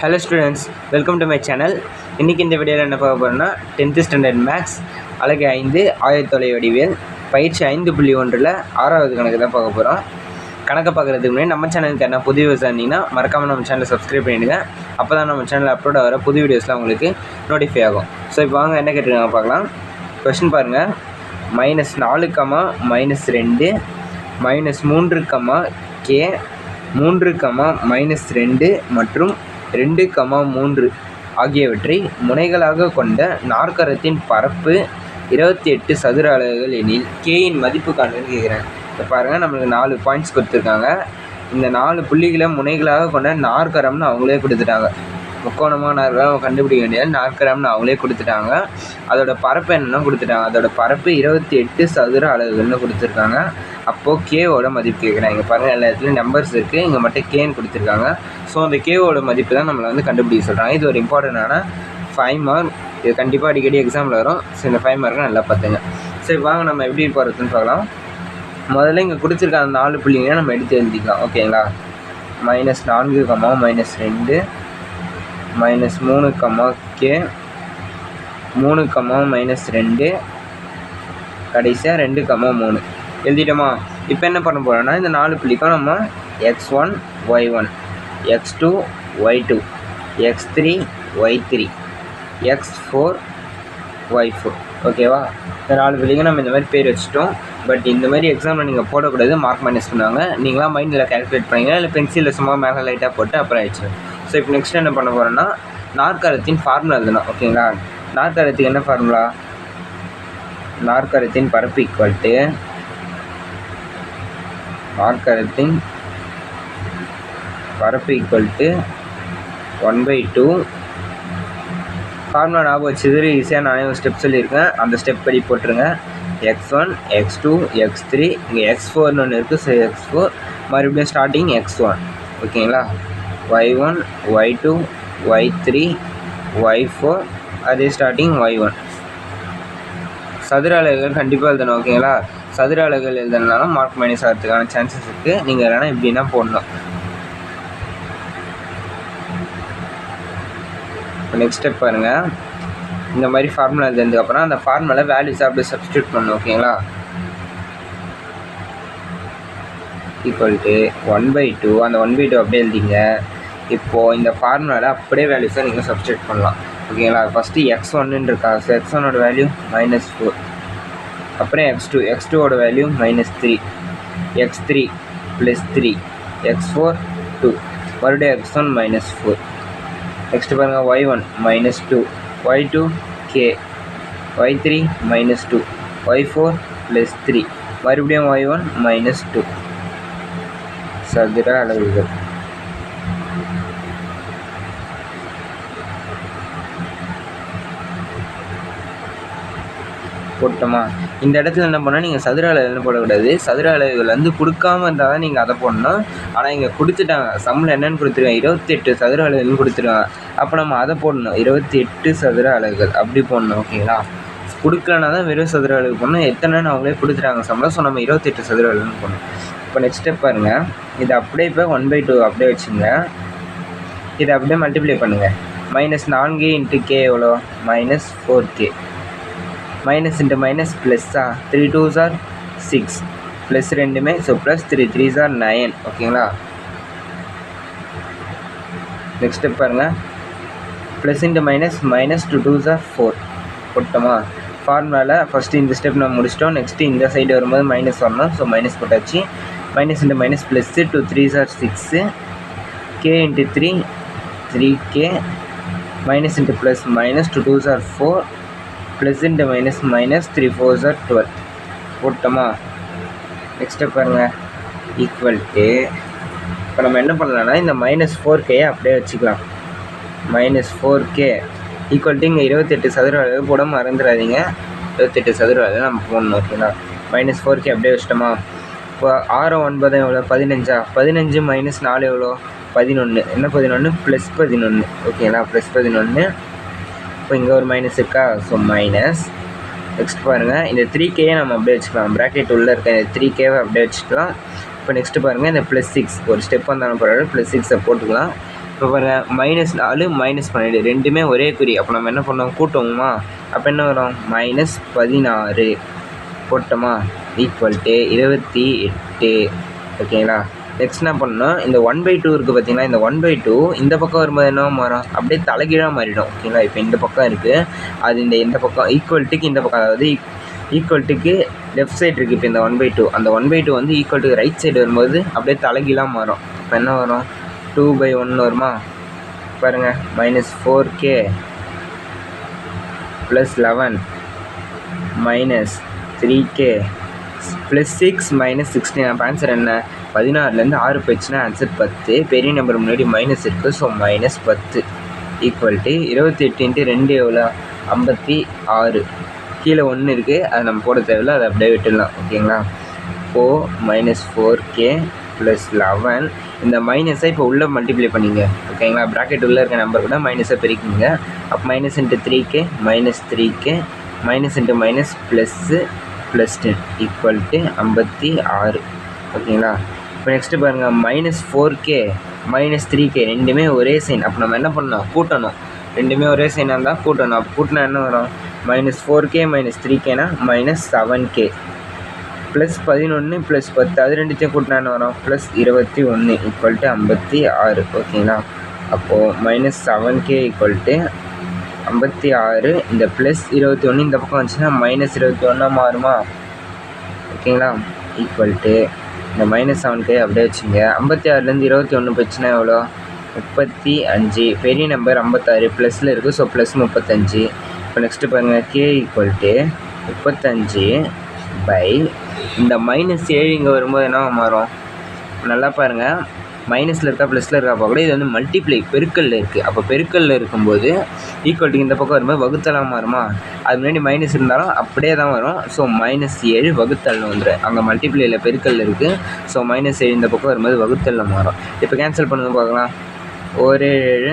Hello students, welcome to my channel. இன்னைக்கு இந்த வீடியோவில் என்ன பார்க்க போகிறோம்னா 10th ஸ்டாண்டர்ட் மேக்ஸ் அலகு 5 ஆயத்தொலை வடிவியல் பயிற்சி 5.1ல் 6வது கணக்கு தான் பார்க்க போகிறோம். கணக்கை பார்க்குறதுக்கு முன்னாடி நம்ம சேனலுக்கு என்ன புது வீடியோஸ் இருந்தீங்கன்னா மறக்காமல் நம்ம சேனலை சப்ஸ்கிரைப் பண்ணிவிடுங்க. அப்போ தான் நம்ம சேனலில் அப்லோட் ஆகிற புது வீடியோஸ்லாம் உங்களுக்கு நோட்டிஃபை ஆகும். ஸோ இப்போ வாங்க என்ன கேட்டிருக்காங்க பார்க்கலாம். கொஸ்டின் பாருங்கள். -4, -2 -3, k 3, -2 மற்றும் 2, 3 ஆகியவற்றை முனைகளாக கொண்ட நாற்கரத்தின் பரப்பு 28 சதுர அலகுகள் எனில் கேயின் மதிப்பு காணுன்னு கேட்குறேன். இப்போ பாருங்கள், நம்மளுக்கு 4 பாயிண்ட்ஸ் கொடுத்துருக்காங்க. இந்த 4 புள்ளிகளை முனைகளாக கொண்ட நாற்கரம்னு அவங்களே கொடுத்துட்டாங்க. முக்கோணமாக நாற்கரம் கண்டுபிடிக்க வேண்டியது நாற்கரம்னு அவங்களே கொடுத்துட்டாங்க. அதோட பரப்பு என்னென்னா கொடுத்துட்டாங்க. அதோட பரப்பு 28 சதுர அலகுகள்னு கொடுத்துருக்காங்க. அப்போது கேவோட மதிப்பு கேட்குறாங்க. இங்கே பாருங்கள், எல்லா இடத்துலையும் நம்பர்ஸ் இருக்குது, இங்கே மட்டும் கேன்னு கொடுத்துருக்காங்க. ஸோ அந்த கேவோட மதிப்பு தான் நம்மளை வந்து கண்டுபிடிக்க சொல்கிறாங்க. இது ஒரு இம்பார்ட்டண்டான 5 மார்க். இது கண்டிப்பாக அடிக்கடி எக்ஸாமில் வரும். ஸோ இந்த 5 மார்க்கை நல்லா பார்த்துங்க. சரி வாங்க நம்ம எப்படி போகிறதுன்னு பார்க்கலாம். முதல்ல இங்கே கொடுத்துருக்க அந்த 4 புள்ளிங்க நம்ம எடுத்து எழுதிக்கலாம். ஓகேங்களா. -4, -2 -3, k 3, -2 கடைசியாக 2, 3 எழுதிட்டோமா. இப்போ என்ன பண்ண போகிறோன்னா, இந்த 4 புள்ளிக்கும் நம்ம x1 y1 x2 y2 x3 y3 x4 y4 ஓகேவா. இந்த 4 புள்ளிங்க நம்ம இந்த மாதிரி பேர் வச்சுட்டோம். பட் இந்த மாதிரி எக்ஸாமில் நீங்கள் போடக்கூடாது, மார்க் மைனஸ் பண்ணுவாங்க. நீங்களாம் மைண்டில் கால்குலேட் பண்ணிங்க, இல்லை பென்சிலில் சும்மா மேலே லைட்டாக போட்டு அப்புறம் ஆயிடுச்சு. ஸோ இப்போ நெக்ஸ்ட் என்ன பண்ண போகிறோன்னா, நாற்கரத்தின் ஃபார்முலா எழுதணும். ஓகேங்களா. நாற்கரத்துக்கு என்ன ஃபார்முலா? நாற்கரத்தின் பரப்பு ஈக்குவல் நாற்கரத்தின் பரப்பு = 1/2. ஃபார்முலா ஞாபகம் வச்சது ஈஸியாக நானே ஒரு ஸ்டெப் சொல்லியிருக்கேன். அந்த ஸ்டெப் படி போட்டுருங்க. x1 x2 x3 இங்கே x4ன்னு ஒன்று இருக்குது. ஸோ x4 மறுபடியும் ஸ்டார்டிங் x1. ஓகேங்களா. y1 y2 y3 y4 அதே ஸ்டார்டிங் y1. சதுர அலகுகள் கண்டிப்பாக எழுதணும். ஓகேங்களா. சதுர அலகுகள் எழுதணுனாலும் மார்க் மைனஸ் ஆகிறதுக்கான சான்சஸ் இருக்குது. நீங்கள் இல்லைனா இப்படின்னா போடணும். இப்போ நெக்ஸ்ட் ஸ்டெப் பாருங்கள். இந்த மாதிரி ஃபார்முலா எழுதுனதுக்கப்புறம் அந்த ஃபார்முலா வேல்யூஸை அப்படியே சப்ஸ்டியூட் பண்ணணும். ஓகேங்களா. = 1/2. அந்த 1/2 அப்படியே எழுதிங்க. இப்போது இந்த ஃபார்முலாவில் அப்படியே வேல்யூஸை நீங்கள் சப்ஸ்டியூட் பண்ணலாம். ஓகேங்களா. ஃபஸ்ட்டு x1 இருக்கா. ஸோ x1ஓட வேல்யூ -4. அப்புறம் x2ஓட வேல்யூ -3 x3 +3 x4 2 மறுபடியும் x1 -4. நெக்ஸ்ட் பாருங்கள், y1 -2 y2 k y3 -2 y4 +3 மறுபடியும் y1 -2 சதுர அலகுகள். போட்டோமா. இந்த இடத்துல என்ன பண்ணால் நீங்கள் சதுர அலகுகள்னு போடக்கூடாது. சதுர அலகுகள் வந்து கொடுக்காமல் இருந்தால் தான் நீங்கள் அதை போடணும். ஆனால் இங்கே கொடுத்துட்டாங்க. சம்மில் என்னென்னு கொடுத்துருக்காங்க, 28 சதுர அலகுகள்னு கொடுத்துருக்காங்க. அப்போ நம்ம அதை போடணும். 28 சதுர அலகுகள் அப்படி போடணும். ஓகேங்களா. கொடுக்கலனா தான் வெறும் சதுர அலகு போடணும். எத்தனைன்னு அவங்களே கொடுத்துட்டாங்க சம்மில். ஸோ நம்ம 28 சதுர அலகுன்னு போடணும். இப்போ நெக்ஸ்ட் ஸ்டெப் பாருங்கள். இது அப்படியே இப்போ 1/2 அப்படியே வச்சுங்க. இதை அப்படியே மல்டிப்ளை பண்ணுங்கள். -4 × k எவ்வளோ? -4k. மைனஸ் இன்ட்டு மைனஸ் ப்ளஸ்ஸா. 3 2s are 6 ப்ளஸ் ரெண்டுமே. So +3 3s are 9. ஓகேங்களா. நெக்ஸ்ட் ஸ்டெப் பாருங்கள். Plus into minus 2 2s are 4 போட்டோமா. ஃபார்முலாவில் ஃபஸ்ட்டு இந்த ஸ்டெப் நம்ம முடிச்சிட்டோம். நெக்ஸ்ட்டு இந்த சைடு வரும்போது மைனஸ் வரணும். ஸோ மைனஸ் போட்டாச்சு. Minus into minus +2 3s are 6 k × 3 3k minus into plus -2 2s are 4 plus into minus 3 4s are 12 போட்டோமா. நெக்ஸ்ட்டு பாருங்கள். இப்போ நம்ம என்ன பண்ணலாம்னா, இந்த -4k அப்படியே வச்சுக்கலாம். -4k இங்கே 28 சதுர அலகு போட மறந்துடாதீங்க. 28 சதுர அலகு நம்ம போடணும். ஓகேங்களா. -4k அப்படியே வச்சிட்டோமா. இப்போ 6 9 எவ்வளோ? 15. 15 - 4 எவ்வளோ? 11. என்ன 11? +11. ஓகேங்களா. +11. இப்போ இங்கே ஒரு மைனஸ் இருக்கா. So minus. நெக்ஸ்ட் பாருங்கள், இந்த 3k நம்ம அப்படியே வச்சுக்கலாம். ப்ராக்கெட் உள்ளே இருக்க இந்த 3k அப்படியே வச்சுக்கலாம். இப்போ நெக்ஸ்ட்டு பாருங்கள், இந்த +6 ஒரு ஸ்டெப் வந்தாலும் பரவாயில்ல, +6 போட்டுக்கலாம். இப்போ பாருங்கள் -4 -12 ரெண்டுமே ஒரே குறி. அப்போ நம்ம என்ன பண்ணோம், கூட்டுவோமா? அப்போ என்ன வரும், -16 போட்டோமா ஈக்குவல் டு 28. ஓகேங்களா? நெக்ஸ்ட் என்ன பண்ணணும், இந்த 1/2 இருக்குது பார்த்தீங்களா, இந்த 1/2 இந்த பக்கம் வரும்போது என்ன மாறும், அப்படியே தலைகீழாக மாறிடும். ஓகேங்களா? இப்போ இந்த பக்கம் இருக்குது, அது இந்த பக்கம் ஈக்குவல்ட்டுக்கு இந்த பக்கம், அதாவது ஈக்குவல்ட்டுக்கு லெஃப்ட் சைடு இருக்குது. இப்போ இந்த 1/2 அந்த 1/2 வந்து ஈக்குவல்ட்டுக்கு ரைட் சைடு வரும்போது அப்படியே தலைகீழாக மாறும். இப்போ என்ன வரும், 2/1 வருமா? பாருங்கள், -4k + 11 -3k + 6 - 16. அப்போ ஆன்சர் என்ன, 16லேருந்து 6 போயிடுச்சுன்னா ஆன்சர் 10. பெரிய நம்பர் முன்னாடி மைனஸ் இருக்குது, ஸோ -10 ஈக்குவல் டு 28 × 2 எவ்வளோ, 56. கீழே 1 இருக்குது, அது நம்ம போட தேவையில்லை, அதை அப்படியே விட்டுடலாம். ஓகேங்களா? இப்போது -4k + 11 இந்த மைனஸை இப்போ உள்ளே மல்டிப்ளை பண்ணிங்க. ஓகேங்களா? ப்ராக்கெட் உள்ளே இருக்க நம்பர் கூட மைனஸை பெருக்கிங்க. அப்போ -3k -3k -× +10 ஈக்குவல் டு 56. ஓகேங்களா? இப்போ நெக்ஸ்ட்டு பாருங்கள், -4k -3k ரெண்டுமே ஒரே சைன். அப்போ நம்ம என்ன பண்ணணும், கூட்டணும். ரெண்டுமே ஒரே சைனாக இருந்தால் கூட்டணும். அப்போ கூட்டினா என்ன வரும், -4k -3kனா -7k +11 +10 அது ரெண்டுத்தையும் கூட்டினா என்ன வரும், +21 ஈக்குவல் டு 56. ஓகேங்களா? அப்போது -7k ஈக்குவல் டு 56. இந்த +21 இந்த பக்கம் வந்துச்சுன்னா -21 மாறுமா? ஓகேங்களா? ஈக்குவல் டு இந்த -7k அப்படியே வச்சுங்க. 56லேருந்து 21 போச்சுன்னா எவ்வளோ, 35. பெரிய நம்பர் 56 ப்ளஸில் இருக்குது, ஸோ +35. இப்போ நெக்ஸ்ட்டு பாருங்கள், k ஈக்குவல் டு 35 இந்த -7 இங்கே வரும்போது என்ன மாறும், நல்லா பாருங்கள், மைனஸில் இருக்கா ப்ளஸில் இருக்கா அப்போ கூட இது வந்து மல்டிப்ளை பெருக்கல்ல இருக்குது. அப்போ பெருக்கல்ல இருக்கும்போது ஈக்குவல்ட்டுக்கு இந்த பக்கம் வரும்போது வகுத்தலாக மாறுமா? அது முன்னாடி மைனஸ் இருந்தாலும் அப்படியே தான் வரும். ஸோ -7 வகுத்தல்னு வந்துடும். அங்கே மல்டிப்ளையில் பெருக்கல்ல இருக்குது, ஸோ -7 இந்த பக்கம் வரும்போது வகுத்தல்ல மாறும். இப்போ கேன்சல் பண்ணுங்க பார்க்கலாம். 17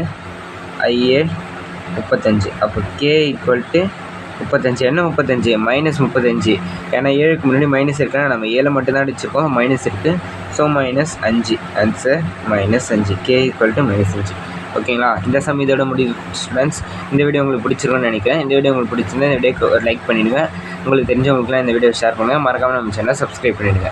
I7 35. அப்போ k ஈக்குவல் டு 35. என்ன 35, -35. ஏன்னா 7க்கு முன்னாடி மைனஸ் இருக்குன்னா நம்ம 7 மட்டும்தான் அடிச்சுப்போம், மைனஸ் இருக்குது, so -5. Answer -5. k equal to -5. ஓகேங்களா? இந்த சம் இதோட முடிவு ஸ்டூடெண்ட்ஸ். இந்த வீடியோ உங்களுக்கு பிடிச்சிருக்குன்னு நினைக்கிறேன். இந்த வீடியோ உங்களுக்கு பிடிச்சிருந்தா இந்த வீடியோக்கு ஒரு லைக் பண்ணிவிடுங்க. உங்களுக்கு தெரிஞ்சவங்களுக்குலாம் இந்த வீடியோ ஷேர் பண்ணுங்கள். மறக்காமல் நம்ம சேனலை சப்ஸ்கிரைப் பண்ணிவிடுங்க.